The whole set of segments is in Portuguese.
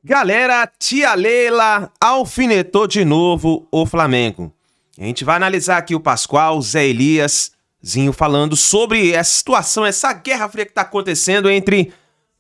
Galera, tia Leila alfinetou de novo o Flamengo. A gente vai analisar aqui o Pascoal, Zé Eliaszinho falando sobre essa situação, essa guerra fria que tá acontecendo entre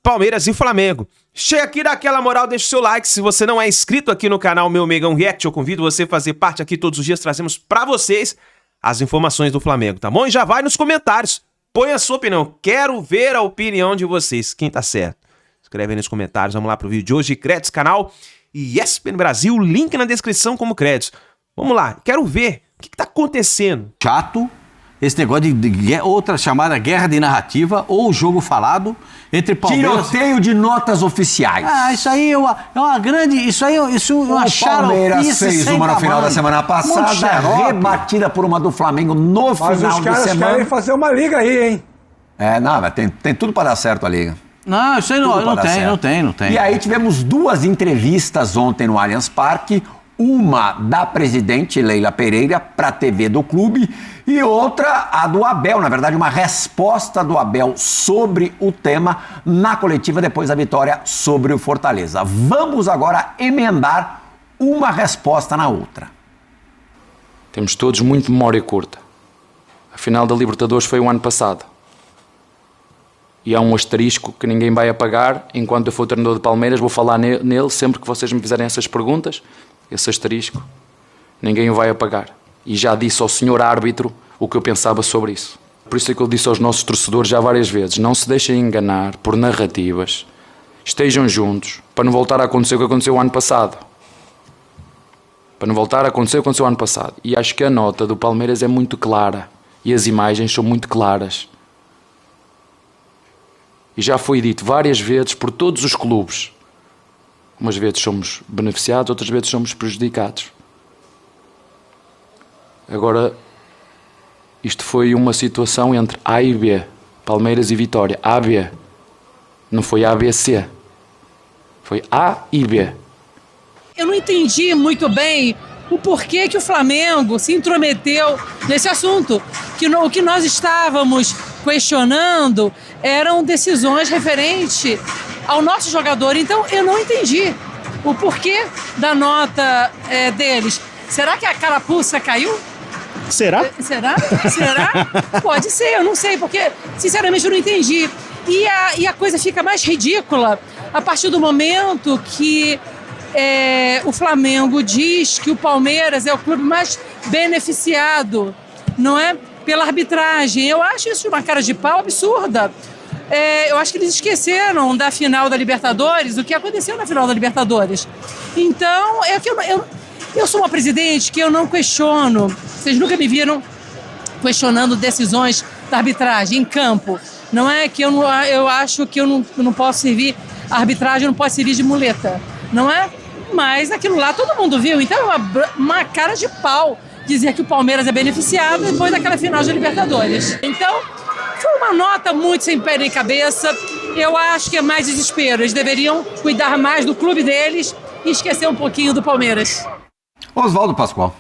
Palmeiras e Flamengo. Chega aqui, dá aquela moral, deixa o seu like. Se você não é inscrito aqui no canal Meu Megão React, eu convido você a fazer parte aqui todos os dias. Trazemos pra vocês as informações do Flamengo, tá bom? E já vai nos comentários. Põe a sua opinião. Quero ver a opinião de vocês. Quem tá certo? Escreve aí nos comentários. Vamos lá pro vídeo de hoje. Créditos, canal e ESPN Brasil. Link na descrição como créditos. Vamos lá. Quero ver o que tá acontecendo. Chato. Esse negócio de outra chamada guerra de narrativa ou jogo falado entre Palmeiras... Tiroteio de notas oficiais. Isso aí é uma grande... Isso é uma xaropice. O Palmeiras fez uma no final da semana passada, rebatida por uma do Flamengo no final de semana. Mas os caras querem fazer uma liga aí, hein? Não, mas tem tudo para dar certo a liga. Não, isso aí não tem. E aí tivemos duas entrevistas ontem no Allianz Parque. Uma da presidente Leila Pereira para a TV do clube e outra a do Abel, na verdade uma resposta do Abel sobre o tema na coletiva depois da vitória sobre o Fortaleza. Vamos agora emendar uma resposta na outra. Temos todos muito memória curta. A final da Libertadores foi o ano passado. E há um asterisco que ninguém vai apagar. Enquanto eu for treinador de Palmeiras, vou falar nele sempre que vocês me fizerem essas perguntas. Esse asterisco, ninguém o vai apagar. E já disse ao senhor árbitro o que eu pensava sobre isso. Por isso é que eu disse aos nossos torcedores já várias vezes, não se deixem enganar por narrativas, estejam juntos, para não voltar a acontecer o que aconteceu o ano passado. Para não voltar a acontecer o que aconteceu o ano passado. E acho que a nota do Palmeiras é muito clara, e as imagens são muito claras. E já foi dito várias vezes por todos os clubes. Umas vezes somos beneficiados, outras vezes somos prejudicados. Agora, isto foi uma situação entre A e B, Palmeiras e Vitória. A, B. Não foi A, B, C. Foi A e B. Eu não entendi muito bem o porquê que o Flamengo se intrometeu nesse assunto. O que nós estávamos questionando eram decisões referentes ao nosso jogador. Então eu não entendi o porquê da nota deles. Será que a carapuça caiu? Será? Será? Pode ser, eu não sei, porque sinceramente eu não entendi. E a coisa fica mais ridícula a partir do momento que o Flamengo diz que o Palmeiras é o clube mais beneficiado, não é? Pela arbitragem. Eu acho isso uma cara de pau absurda. Eu acho que eles esqueceram da final da Libertadores, o que aconteceu na final da Libertadores. Então, eu sou uma presidente que eu não questiono. Vocês nunca me viram questionando decisões da arbitragem em campo. Não é que eu acho que eu não posso servir, a arbitragem não pode servir de muleta, não é? Mas aquilo lá todo mundo viu. Então é uma cara de pau dizer que o Palmeiras é beneficiado depois daquela final de Libertadores. Então, foi uma nota muito sem pé nem cabeça. Eu acho que é mais desespero. Eles deveriam cuidar mais do clube deles e esquecer um pouquinho do Palmeiras. Oswaldo Pascoal.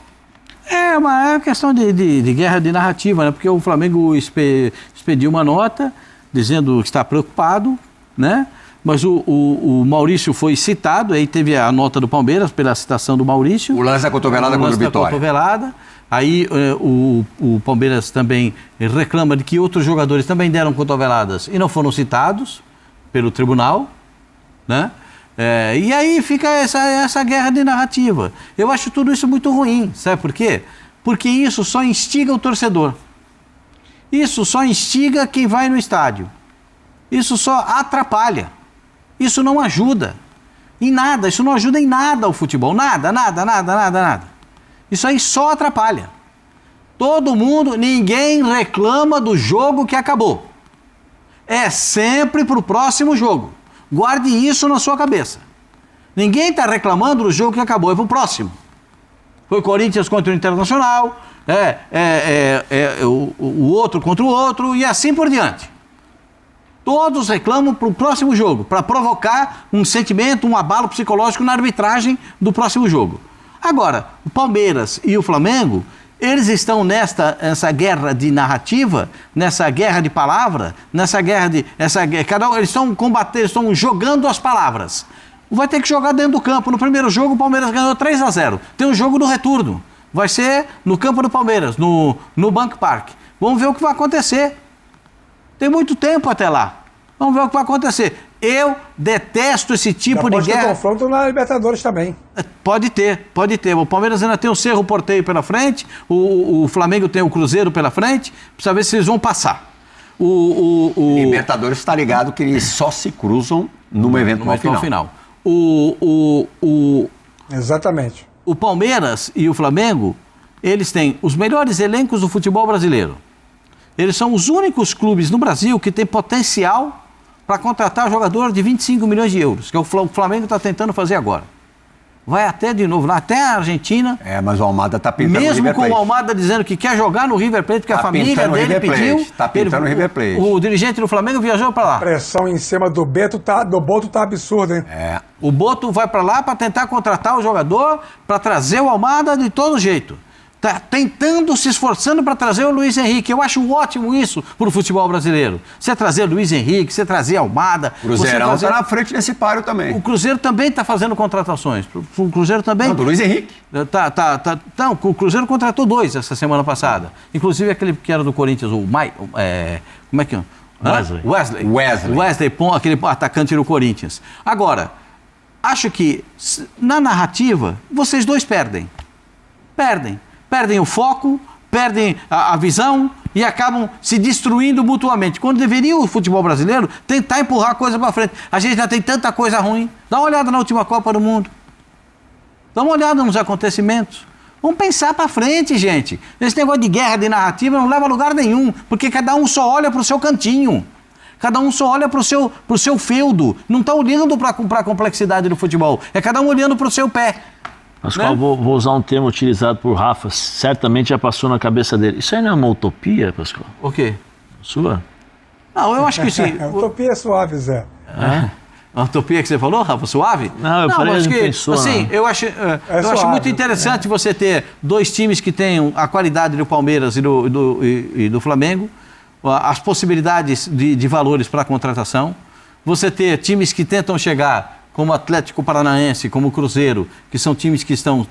É uma questão de guerra de narrativa, né? Porque o Flamengo expediu uma nota dizendo que está preocupado, né? Mas o Maurício foi citado, aí teve a nota do Palmeiras pela citação do Maurício. O lance da cotovelada contra o Vitória. Aí o Palmeiras também reclama de que outros jogadores também deram cotoveladas e não foram citados pelo tribunal, né? E aí fica essa guerra de narrativa. Eu acho tudo isso muito ruim, sabe por quê? Porque isso só instiga o torcedor. Isso só instiga quem vai no estádio. Isso só atrapalha. Isso não ajuda em nada, isso não ajuda em nada o futebol, nada. Isso aí só atrapalha. Ninguém reclama do jogo que acabou. É sempre pro próximo jogo. Guarde isso na sua cabeça. Ninguém está reclamando do jogo que acabou, é pro próximo. Foi Corinthians contra o Internacional, o outro contra o outro e assim por diante. Todos reclamam para o próximo jogo, para provocar um sentimento, um abalo psicológico na arbitragem do próximo jogo. Agora, o Palmeiras e o Flamengo, eles estão nessa guerra de narrativa, nessa guerra de palavra, eles estão combatendo, estão jogando as palavras. vai ter que jogar dentro do campo. No primeiro jogo, o Palmeiras ganhou 3-0. Tem um jogo do retorno. Vai ser no campo do Palmeiras, no Banco Park. Vamos ver o que vai acontecer. Tem muito tempo até lá. Vamos ver o que vai acontecer. Eu detesto esse tipo de guerra. Pode ter confronto na Libertadores também. Pode ter. O Palmeiras ainda tem o Cerro Porteio pela frente, o Flamengo tem o Cruzeiro pela frente, precisa ver se eles vão passar. Libertadores está ligado que eles só se cruzam numa eventual final. Exatamente. O Palmeiras e o Flamengo, eles têm os melhores elencos do futebol brasileiro. Eles são os únicos clubes no Brasil que têm potencial para contratar jogador de 25 milhões de euros, que o Flamengo está tentando fazer agora. Vai até de novo lá, até a Argentina. Mas o Almada está pintando mesmo no River Plate. com o Almada dizendo que quer jogar no River Plate, porque a família dele pediu. Está pintando o River Plate. O dirigente do Flamengo viajou para lá. A pressão em cima do Boto tá absurda, hein? O Boto vai para lá para tentar contratar o jogador, para trazer o Almada de todo jeito. Está tentando, se esforçando para trazer o Luiz Henrique. Eu acho ótimo isso para o futebol brasileiro. Você trazer Luiz Henrique, você trazer Almada. O Cruzeirão está na frente nesse páreo também. O Cruzeiro também está fazendo contratações. O Cruzeiro também... Não, do Luiz Henrique. Não, o Cruzeiro contratou 2 essa semana passada. Inclusive aquele que era do Corinthians, como é que é? Wesley, aquele atacante do Corinthians. Agora, acho que na narrativa, vocês dois perdem. Perdem o foco, perdem a visão e acabam se destruindo mutuamente. Quando deveria o futebol brasileiro tentar empurrar a coisa para frente. A gente já tem tanta coisa ruim. Dá uma olhada na última Copa do Mundo. Dá uma olhada nos acontecimentos. Vamos pensar para frente, gente. Esse negócio de guerra, de narrativa, não leva a lugar nenhum, porque cada um só olha para o seu cantinho. Cada um só olha para o seu feudo. Não está olhando para a complexidade do futebol. É cada um olhando para o seu pé. Pascoal, né? vou usar um termo utilizado por Rafa, certamente já passou na cabeça dele. Isso aí não é uma utopia, Pascoal? O quê? Sua? Não, eu acho que sim. Utopia é suave, Zé. A utopia que você falou, Rafa, suave? Não, eu falei acho que que, pensou, assim, eu acho suave, muito interessante você ter 2 times que tenham a qualidade do Palmeiras e do Flamengo, as possibilidades de valores para a contratação, você ter times que tentam chegar como o Atlético Paranaense, como o Cruzeiro, que são times que estão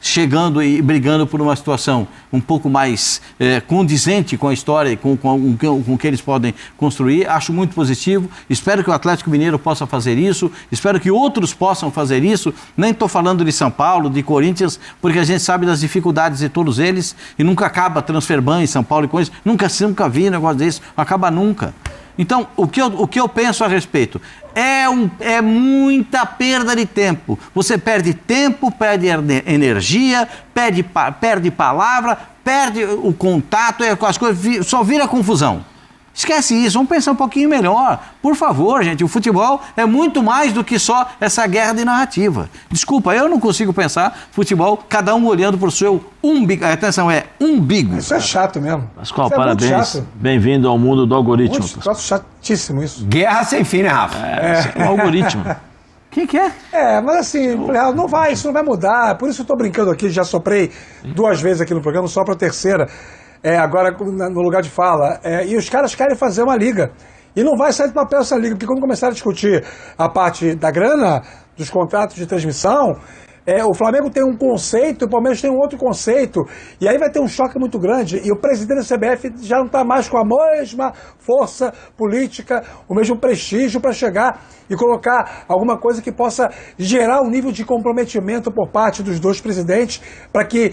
chegando e brigando por uma situação um pouco mais condizente com a história e com o que eles podem construir. Acho muito positivo. Espero que o Atlético Mineiro possa fazer isso. Espero que outros possam fazer isso. Nem estou falando de São Paulo, de Corinthians, porque a gente sabe das dificuldades de todos eles e nunca acaba Transferban em São Paulo e coisas. Nunca vi um negócio desse. Não acaba nunca. Então, o que eu penso a respeito? É muita perda de tempo. Você perde tempo, perde energia, perde palavra, perde o contato, as coisas só vira confusão. Esquece isso, vamos pensar um pouquinho melhor. Por favor, gente, o futebol é muito mais do que só essa guerra de narrativa. Desculpa, eu não consigo pensar futebol, cada um olhando para o seu umbigo. Atenção, umbigo. Isso é chato mesmo. Pascoal, isso parabéns. Bem-vindo ao mundo do algoritmo. Muito chatíssimo isso. Guerra sem fim, né, Rafa? É um algoritmo. O que é? Mas assim, isso não vai mudar. Por isso eu estou brincando aqui, já soprei 2 vezes aqui no programa, só para a terceira. Agora no lugar de fala. E os caras querem fazer uma liga. E não vai sair do papel essa liga, porque quando começaram a discutir a parte da grana, dos contratos de transmissão, o Flamengo tem um conceito, o Palmeiras tem um outro conceito, e aí vai ter um choque muito grande, e o presidente da CBF já não está mais com a mesma força política, o mesmo prestígio para chegar e colocar alguma coisa que possa gerar um nível de comprometimento por parte dos 2 presidentes, para que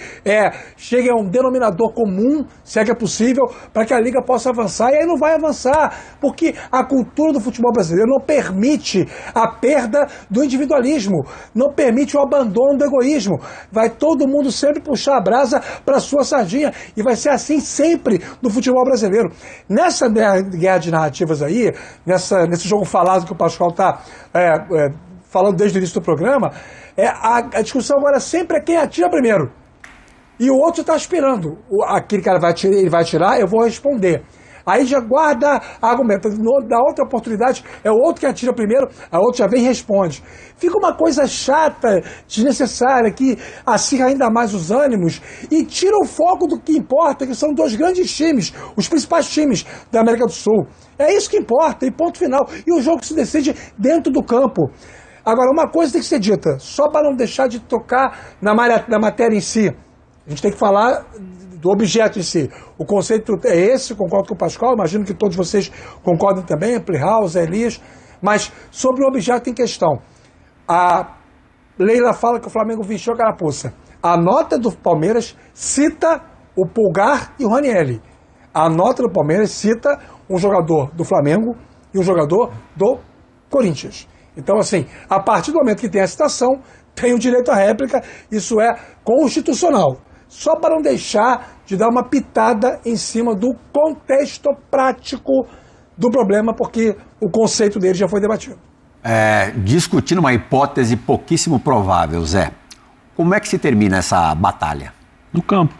chegue a um denominador comum, se é que é possível, para que a liga possa avançar, e aí não vai avançar, porque a cultura do futebol brasileiro não permite a perda do individualismo, não permite o abandono do egoísmo. Vai todo mundo sempre puxar a brasa para sua sardinha, e vai ser assim sempre no futebol brasileiro. Nessa guerra de narrativas aí, nesse jogo falado que o Pascoal está falando desde o início do programa, a discussão agora sempre é quem atira primeiro. E o outro está aspirando. Aquele cara ele vai atirar, eu vou responder. Aí já guarda argumento. Da outra oportunidade, é o outro que atira primeiro, a outra já vem e responde. Fica uma coisa chata, desnecessária, que acirra ainda mais os ânimos e tira o foco do que importa, que são 2 grandes times, os principais times da América do Sul. É isso que importa, e ponto final. E o jogo se decide dentro do campo. Agora, uma coisa tem que ser dita, só para não deixar de tocar na matéria em si. A gente tem que falar do objeto em si. O conceito é esse, concordo com o Pascoal, imagino que todos vocês concordem também, Plihal, Zé Elias, mas sobre o objeto em questão. A Leila fala que o Flamengo vestiu a carapuça. A nota do Palmeiras cita o Pulgar e o Ranieri. A nota do Palmeiras cita um jogador do Flamengo e um jogador do Corinthians. Então, assim, a partir do momento que tem a citação, tem o direito à réplica, isso é constitucional. Só para não deixar de dar uma pitada em cima do contexto prático do problema, porque o conceito dele já foi debatido. Discutindo uma hipótese pouquíssimo provável, Zé, como é que se termina essa batalha? No campo.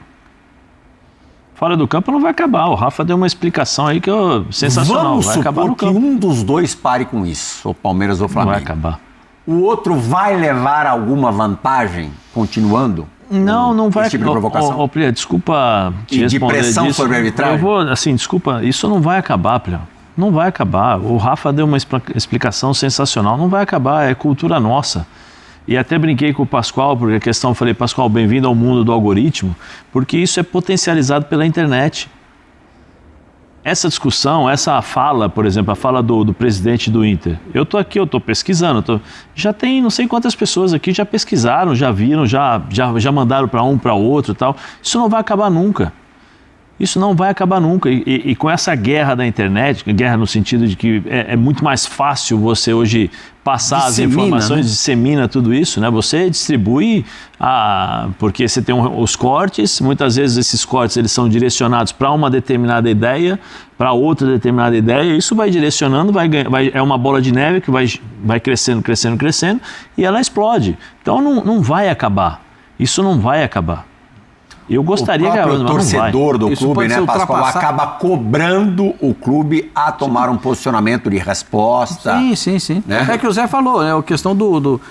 Fora do campo não vai acabar. O Rafa deu uma explicação aí que sensacional. Vamos vai acabar supor no que campo. Um dos dois pare com isso, o Palmeiras ou o Flamengo. Não vai acabar. O outro vai levar alguma vantagem continuando? Não vai. Esse tipo de provocação? Plio, desculpa te responder de pressão disso. sobre a arbitragem? Desculpa, isso não vai acabar, Plio. Não vai acabar. O Rafa deu uma explicação sensacional. Não vai acabar, é cultura nossa. E até brinquei com o Pascoal, porque a questão, falei, Pascoal, bem-vindo ao mundo do algoritmo, porque isso é potencializado pela internet. Essa discussão, essa fala, por exemplo, a fala do presidente do Inter, eu estou aqui, eu estou pesquisando, já tem não sei quantas pessoas aqui já pesquisaram, já viram, já mandaram para um, para outro e tal. Isso não vai acabar nunca. Isso não vai acabar nunca. E com essa guerra da internet, guerra no sentido de que é muito mais fácil você hoje passar as informações, né? Dissemina tudo isso, né? Você distribui, porque você tem os cortes, muitas vezes esses cortes eles são direcionados para uma determinada ideia, para outra determinada ideia, e isso vai direcionando, é uma bola de neve que vai crescendo, crescendo, crescendo, e ela explode. Então não vai acabar. Isso não vai acabar. Eu gostaria que o torcedor do clube, né, Pascoal, acaba cobrando o clube a tomar um posicionamento de resposta. Sim. Né? É que o Zé falou, né? A questão do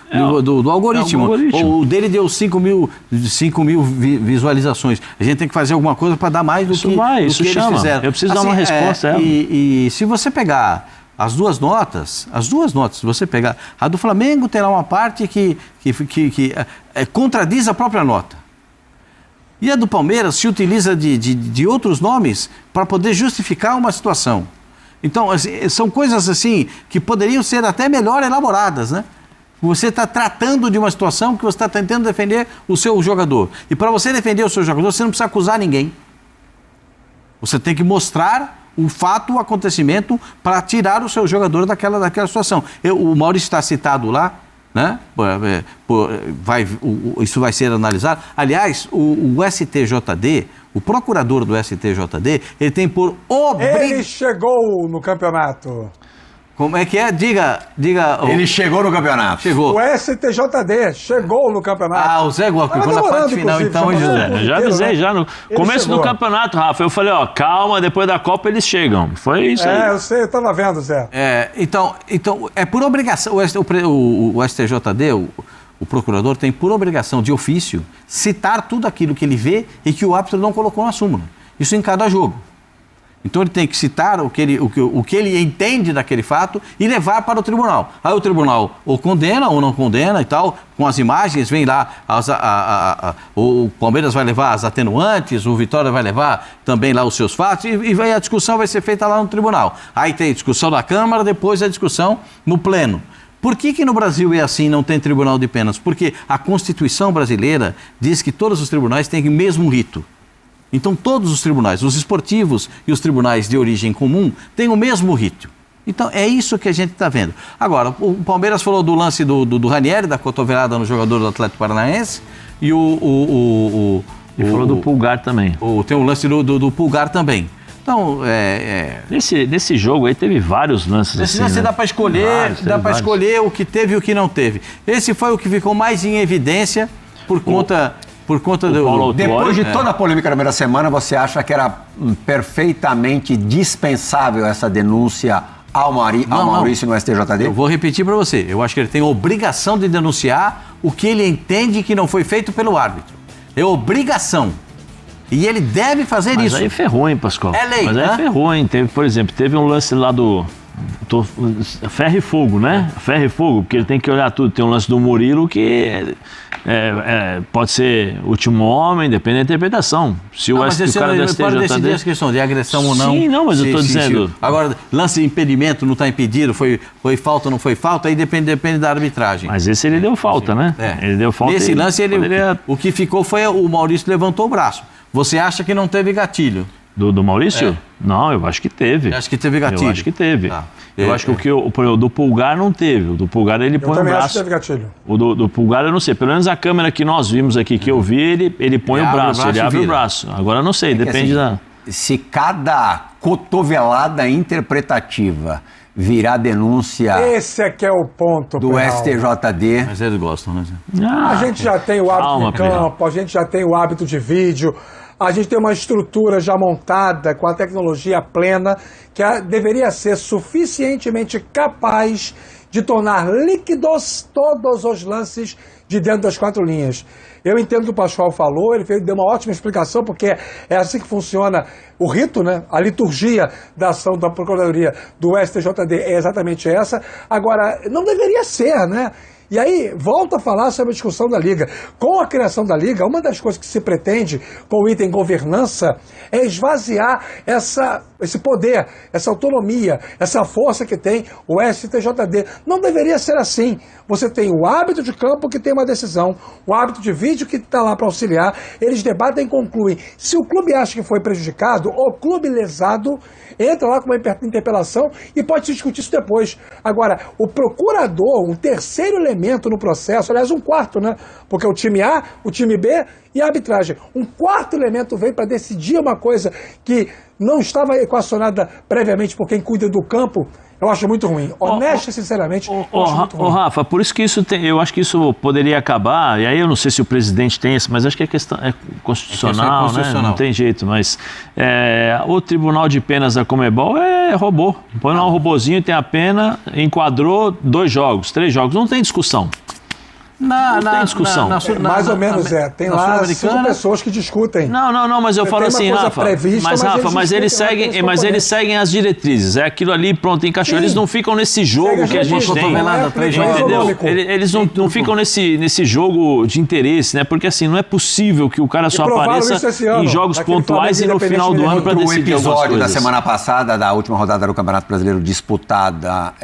algoritmo. O dele deu 5 mil visualizações. A gente tem que fazer alguma coisa para dar mais do que eles fizeram. Eu preciso dar uma resposta. E se você pegar as duas notas, se você pegar, a do Flamengo tem lá uma parte que contradiz a própria nota. E a do Palmeiras se utiliza de outros nomes para poder justificar uma situação. Então, assim, são coisas assim que poderiam ser até melhor elaboradas, né? Você está tratando de uma situação que você está tentando defender o seu jogador. E para você defender o seu jogador, você não precisa acusar ninguém. Você tem que mostrar o fato, o acontecimento, para tirar o seu jogador daquela situação. O Maurício está citado lá, né? Isso vai ser analisado. Aliás, o STJD, o procurador do STJD, ele tem por obrigação... Ele chegou no campeonato. Como é que é? Diga. Ele chegou no campeonato. Chegou. O STJD chegou no campeonato. O Zé colocou na parte final, então. Já avisei, já no começo do campeonato, Rafa. Eu falei, calma, depois da Copa eles chegam. Foi isso aí. Eu sei, eu estava vendo, Zé. Então, é por obrigação. O STJD, o procurador, tem por obrigação de ofício citar tudo aquilo que ele vê e que o árbitro não colocou na súmula. Isso em cada jogo. Então ele tem que citar o que ele entende daquele fato e levar para o tribunal. Aí o tribunal ou condena ou não condena e tal, com as imagens, vem lá, o Palmeiras vai levar as atenuantes, o Vitória vai levar também lá os seus fatos e a discussão vai ser feita lá no tribunal. Aí tem discussão na Câmara, depois a discussão no Pleno. Por que no Brasil é assim, não tem tribunal de penas? Porque a Constituição brasileira diz que todos os tribunais têm o mesmo rito. Então, todos os tribunais, os esportivos e os tribunais de origem comum, têm o mesmo rito. Então, é isso que a gente está vendo. Agora, o Palmeiras falou do lance do Ranieri, da cotovelada no jogador do Atlético Paranaense, e Ele falou do Pulgar também. Tem o lance do Pulgar também. Então, Nesse jogo aí teve vários lances Nesse assim, lance né? dá para escolher o que teve e o que não teve. Esse foi o que ficou mais em evidência por conta Depois de toda a polêmica da primeira semana, você acha que era perfeitamente dispensável essa denúncia ao Maurício no STJD? Eu vou repetir para você. Eu acho que ele tem obrigação de denunciar o que ele entende que não foi feito pelo árbitro. É obrigação. E ele deve fazer isso. Mas aí ferrou, hein, Pascoal? É lei, Mas aí ferrou, hein? Por exemplo, teve um lance lá do ferro e fogo, né? Ferro e fogo, porque ele tem que olhar tudo. Tem um lance do Murilo que pode ser último homem, depende da interpretação. Se o cara do STJD... pode decidir essa questão de agressão ou não. Sim, não, mas eu estou dizendo... Agora, lance de impedimento, não está impedido, foi falta ou não foi falta, aí depende da arbitragem. Mas esse ele deu falta, né? Ele deu falta. Nesse lance, o que ficou foi o Maurício levantou o braço. Você acha que não teve gatilho? Do Maurício? Não, eu acho que teve. Acho que teve gatilho? Eu acho que teve. Eu acho que o do Pulgar não teve. O do Pulgar ele põe o braço. Eu acho que teve gatilho. O do Pulgar eu não sei. Pelo menos a câmera que nós vimos aqui, que eu vi, ele põe o braço, ele abre o braço. Agora eu não sei, depende da... Se cada cotovelada interpretativa virar denúncia... Esse é que é o ponto, do STJD... Mas eles gostam, né? A gente já tem o hábito de campo, a gente já tem o hábito de vídeo... A gente tem uma estrutura já montada com a tecnologia plena que deveria ser suficientemente capaz de tornar líquidos todos os lances de dentro das 4 linhas. Eu entendo o que o Pascoal falou, ele deu uma ótima explicação, porque é assim que funciona o rito, né? A liturgia da ação da Procuradoria do STJD é exatamente essa. Agora, não deveria ser, né? E aí, volta a falar sobre a discussão da Liga. Com a criação da Liga, uma das coisas que se pretende com o item governança é esvaziar esse poder, essa autonomia, essa força que tem o STJD. Não deveria ser assim. Você tem o árbitro de campo que tem uma decisão, o árbitro de vídeo que está lá para auxiliar, eles debatem e concluem. Se o clube acha que foi prejudicado, o clube lesado entra lá com uma interpelação e pode se discutir isso depois. Agora, o procurador, um terceiro elemento no processo, aliás, um quarto, né? Porque o time A, o time B e a arbitragem. Um quarto elemento veio para decidir uma coisa que não estava equacionada previamente por quem cuida do campo. Eu acho muito ruim. Honesto e sinceramente, eu acho muito ruim. Rafa, por isso que eu acho que isso poderia acabar, e aí eu não sei se o presidente tem isso, mas acho que a questão é constitucional, né? Não tem jeito, mas o Tribunal de Penas da Conmebol é robô. Põe lá um robozinho, tem a pena, enquadrou 2 jogos, 3 jogos, não tem discussão. Não tem discussão. Mais ou menos Tem lá 5 pessoas que discutem. Não, mas eu falo assim, Rafa. Mas eles seguem as diretrizes. É aquilo ali, pronto, encaixou. Eles não ficam nesse jogo que a gente tem. Entendeu? Eles não ficam nesse jogo de interesse, né? Porque assim, não é possível que o cara só apareça em jogos pontuais e no final do ano para decidir algumas coisas. O episódio da semana passada, da última rodada do Campeonato Brasileiro disputada...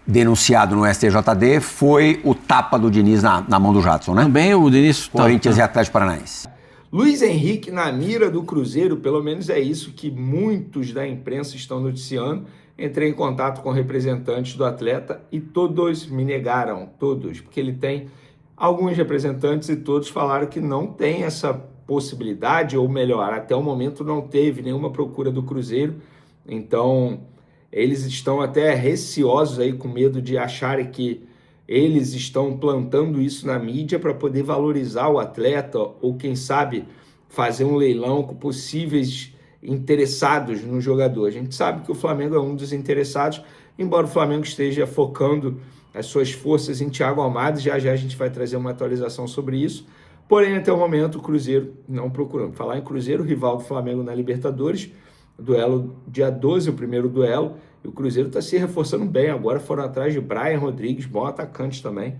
denunciado no STJD foi o tapa do Diniz na mão do Jadson, né? Também o Diniz... Corinthians e Atlético Paranaense. Luiz Henrique na mira do Cruzeiro, pelo menos é isso que muitos da imprensa estão noticiando. Entrei em contato com representantes do atleta e todos me negaram, todos, porque ele tem alguns representantes e todos falaram que não tem essa possibilidade, ou melhor, até o momento não teve nenhuma procura do Cruzeiro, então... Eles estão até receosos aí, com medo de acharem que eles estão plantando isso na mídia para poder valorizar o atleta ou, quem sabe, fazer um leilão com possíveis interessados no jogador. A gente sabe que o Flamengo é um dos interessados, embora o Flamengo esteja focando as suas forças em Thiago Almada, já a gente vai trazer uma atualização sobre isso. Porém, até o momento, o Cruzeiro não procurou. Falar em Cruzeiro, rival do Flamengo na Libertadores, duelo dia 12, o primeiro duelo, e o Cruzeiro está se reforçando bem, agora foram atrás de Brian Rodrigues, bom atacante também.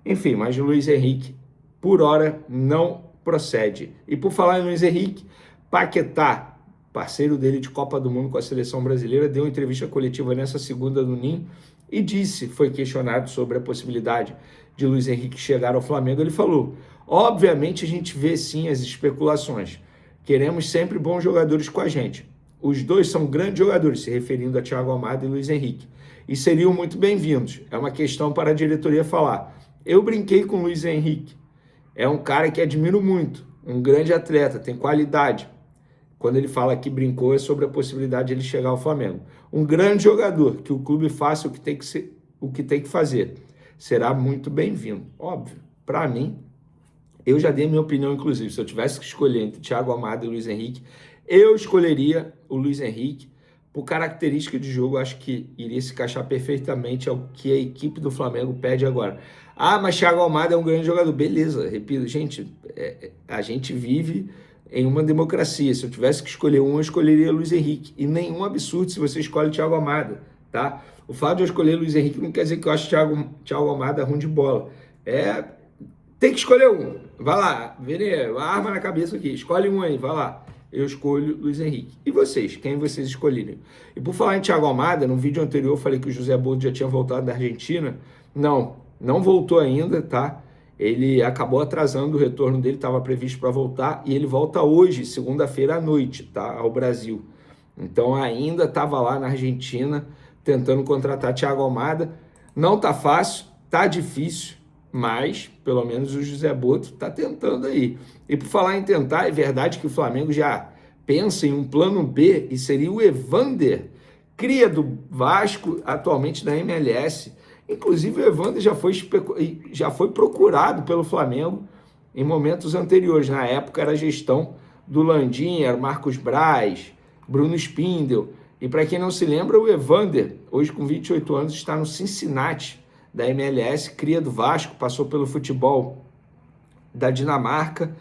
Enfim, mas o Luiz Henrique, por hora, não procede. E por falar em Luiz Henrique, Paquetá, parceiro dele de Copa do Mundo com a seleção brasileira, deu uma entrevista coletiva nessa segunda no Ninho e foi questionado sobre a possibilidade de Luiz Henrique chegar ao Flamengo. Ele falou, obviamente a gente vê sim as especulações, queremos sempre bons jogadores com a gente. Os dois são grandes jogadores, se referindo a Thiago Almada e Luiz Henrique, e seriam muito bem-vindos. É uma questão para a diretoria falar. Eu brinquei com o Luiz Henrique, é um cara que admiro muito, um grande atleta, tem qualidade. Quando ele fala que brincou, é sobre a possibilidade de ele chegar ao Flamengo. Um grande jogador, que o clube faça o que tem que fazer. Será muito bem-vindo. Óbvio, para mim, eu já dei minha opinião, inclusive, se eu tivesse que escolher entre Thiago Almada e Luiz Henrique, eu escolheria o Luiz Henrique. Por característica de jogo, acho que iria se encaixar perfeitamente ao que a equipe do Flamengo pede agora. Mas Thiago Almada é um grande jogador. Beleza, repito, gente, a gente vive em uma democracia. Se eu tivesse que escolher um, eu escolheria Luiz Henrique. E nenhum absurdo se você escolhe Thiago Almada. tá? O fato de eu escolher Luiz Henrique não quer dizer que eu acho Thiago Almada ruim de bola. Tem que escolher um. Vai lá, Vene, arma na cabeça aqui. Escolhe um aí, vai lá. Eu escolho Luiz Henrique. E vocês? Quem vocês escolherem? E por falar em Thiago Almada, no vídeo anterior eu falei que o José Boto já tinha voltado da Argentina. Não voltou ainda, tá? Ele acabou atrasando o retorno dele, estava previsto para voltar, e ele volta hoje, segunda-feira à noite, tá? Ao Brasil. Então ainda estava lá na Argentina, tentando contratar Thiago Almada. Não tá fácil, tá difícil, mas pelo menos o José Boto tá tentando aí. E por falar em tentar, é verdade que o Flamengo já pensa em um plano B, e seria o Evander, cria do Vasco, atualmente da MLS. Inclusive o Evander já foi procurado pelo Flamengo em momentos anteriores. Na época era a gestão do Landim, era Marcos Braz, Bruno Spindel. E para quem não se lembra, o Evander, hoje com 28 anos, está no Cincinnati, da MLS, cria do Vasco, passou pelo futebol da Dinamarca,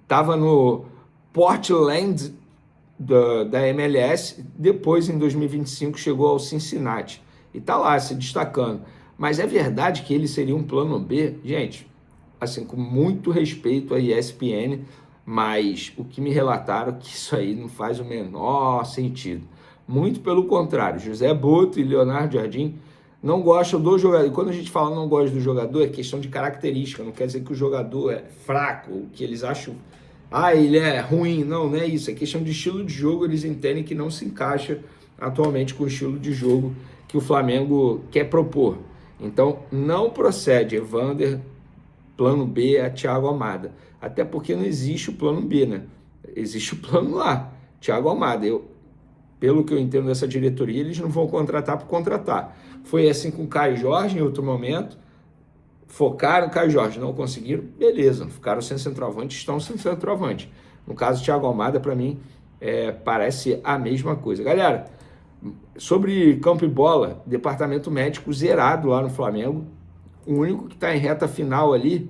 estava no Portland da MLS, depois em 2025 chegou ao Cincinnati e está lá se destacando. Mas é verdade que ele seria um plano B? Gente, assim, com muito respeito à ESPN, mas o que me relataram é que isso aí não faz o menor sentido. Muito pelo contrário, José Boto e Leonardo Jardim não gostam do jogador. E quando a gente fala não gosta do jogador, é questão de característica, não quer dizer que o jogador é fraco, ou que eles acham, ele é ruim. Não é isso, é questão de estilo de jogo, eles entendem que não se encaixa atualmente com o estilo de jogo que o Flamengo quer propor. Então, não procede Evander, plano B a Thiago Almada. Até porque não existe o plano B, né? Existe o plano A, Thiago Almada. Pelo que eu entendo dessa diretoria, eles não vão contratar por contratar. Foi assim com o Caio Jorge em outro momento. Focaram no Caio Jorge, não conseguiram, beleza. Ficaram sem centroavante, estão sem centroavante. No caso, Thiago Almada, para mim, parece a mesma coisa. Galera, sobre campo e bola, departamento médico zerado lá no Flamengo. O único que está em reta final ali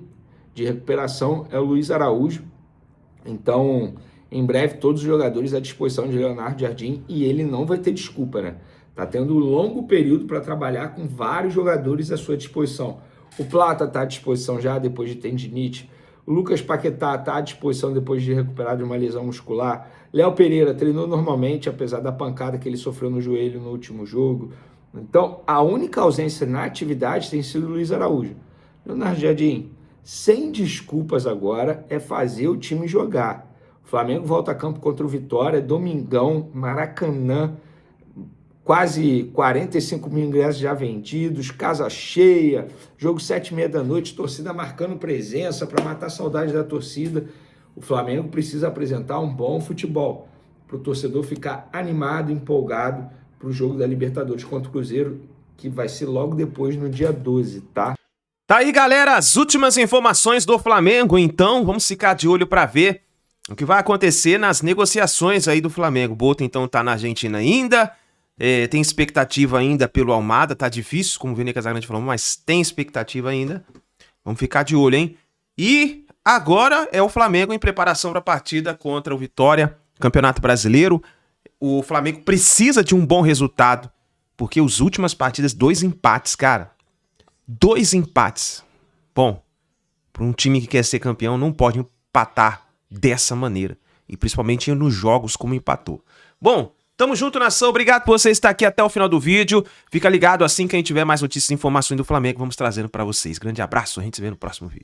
de recuperação é o Luiz Araújo. Então, em breve, todos os jogadores à disposição de Leonardo Jardim, e ele não vai ter desculpa, né? Tá tendo um longo período para trabalhar com vários jogadores à sua disposição. O Plata está à disposição já depois de tendinite. O Lucas Paquetá está à disposição depois de recuperar de uma lesão muscular. Léo Pereira treinou normalmente, apesar da pancada que ele sofreu no joelho no último jogo. Então, a única ausência na atividade tem sido o Luiz Araújo. Leonardo Jardim, sem desculpas agora, é fazer o time jogar. O Flamengo volta a campo contra o Vitória, domingão, Maracanã, quase 45 mil ingressos já vendidos, casa cheia, jogo 7h30 da noite, torcida marcando presença para matar a saudade da torcida. O Flamengo precisa apresentar um bom futebol para o torcedor ficar animado, empolgado para o jogo da Libertadores contra o Cruzeiro, que vai ser logo depois, no dia 12, tá? Tá aí, galera, as últimas informações do Flamengo, então vamos ficar de olho para ver o que vai acontecer nas negociações aí do Flamengo. O Boto, então, tá na Argentina ainda, tem expectativa ainda pelo Almada, tá difícil, como o Vene Casagrande falou, mas tem expectativa ainda. Vamos ficar de olho, hein? E agora é o Flamengo em preparação para a partida contra o Vitória, Campeonato Brasileiro. O Flamengo precisa de um bom resultado, porque as últimas partidas, 2 empates, cara. 2 empates. Bom, para um time que quer ser campeão, não pode empatar dessa maneira. E principalmente nos jogos como empatou. Bom, tamo junto, nação. Obrigado por você estar aqui até o final do vídeo. Fica ligado, assim que a gente tiver mais notícias e informações do Flamengo, vamos trazendo para vocês. Grande abraço, a gente se vê no próximo vídeo.